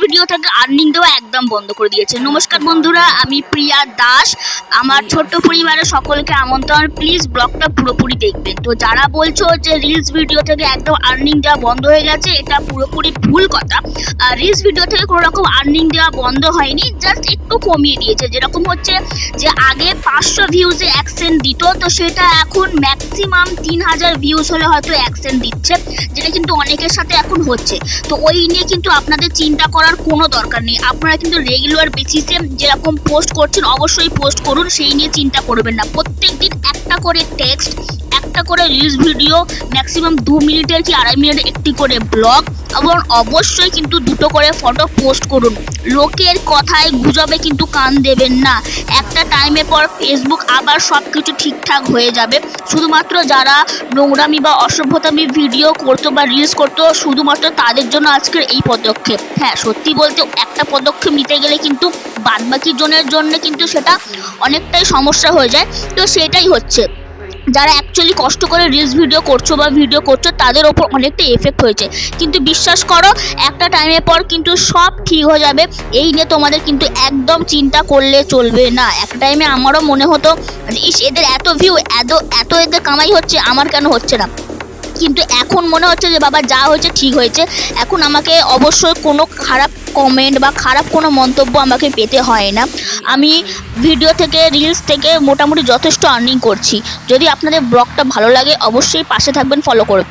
Video থেকে earning দেওয়া একদম বন্ধ করে দিয়েছে। নমস্কার বন্ধুরা, আমি প্রিয়া দাস। আমার ছোট্ট পরিবারের সকলকে আমন্ত্রণ, প্লিজ ব্লগটা পুরোপুরি দেখবেন। তো যারা বলছো যে রিলস ভিডিও থেকে একদম আর্নিং দেওয়া বন্ধ হয়ে গেছে, এটা পুরোপুরি ভুল কথা। রিলস ভিডিও থেকে কোনো রকম আর্নিং দেওয়া বন্ধ হয়নি, জাস্ট একটু কমিয়ে দিয়েছে। যেরকম হচ্ছে যে আগে 500 ভিউজে 1 সেন্ট দিত, তো সেটা এখন ম্যাক্সিমাম 3000 ভিউজ হলে হয়তো 1 সেন্ট দিচ্ছে, যেটা কিন্তু অনেকের সাথে এখন হচ্ছে। তো ওই নিয়ে কিন্তু আপনাদের চিন্তা করার কোনো দরকার নেই। আপনারা কিন্তু রেগুলার বেসিসে যেরকম পোস্ট করছেন অবশ্যই পোস্ট করুন, সেই নিয়ে চিন্তা করবেন না। প্রত্যেকদিন একটা করে টেক্সট, একটা করে রিলস ভিডিও, ম্যাক্সিমাম 2 মিনিটের কি 2.5 মিনিটের একটি করে ব্লগ, এবং অবশ্যই কিন্তু 2টো করে ফটো পোস্ট করুন। লোকের কথায় গুজবে কিন্তু কান দেবেন না। একটা টাইমের পর ফেসবুক আবার সব কিছু ঠিকঠাক হয়ে যাবে। শুধুমাত্র যারা নোংরামি বা অসভ্যতামি ভিডিও করতো বা রিলস করতো, শুধুমাত্র তাদের জন্য আজকের এই পদক্ষেপ। হ্যাঁ, সত্যি বলতে একটা পদক্ষেপ নিতে গেলে কিন্তু বাদবাকি জনের জন্য কিন্তু সেটা অনেকটাই সমস্যা হয়ে যায়। তো সেটাই হচ্ছে, যারা অ্যাকচুয়ালি কষ্ট করে রিলস ভিডিও করছো বা ভিডিও করছো তাদের ওপর অনেকটা এফেক্ট হয়েছে। কিন্তু বিশ্বাস করো, একটা টাইমের পর কিন্তু সব ঠিক হয়ে যাবে। এই নিয়ে তোমাদের কিন্তু একদম চিন্তা করলে চলবে না। এক টাইমে আমারও মনে হতো ইস, এদের এত ভিউ, এত এদের কামাই হচ্ছে, আমার কেন হচ্ছে না। কিন্তু এখন মনে হচ্ছে যে বাবা যা হয়েছে ঠিক হয়েছে। এখন আমাকে অবশ্যই কোনো খারাপ কমেন্ট বা খারাপ কোনো মন্তব্য আমাকে পেতে হয় না। আমি ভিডিও থেকে, রিলস থেকে মোটামুটি যথেষ্ট আর্নিং করছি। যদি আপনাদের ব্লগটা ভালো লাগে অবশ্যই পাশে থাকবেন, ফলো করবেন।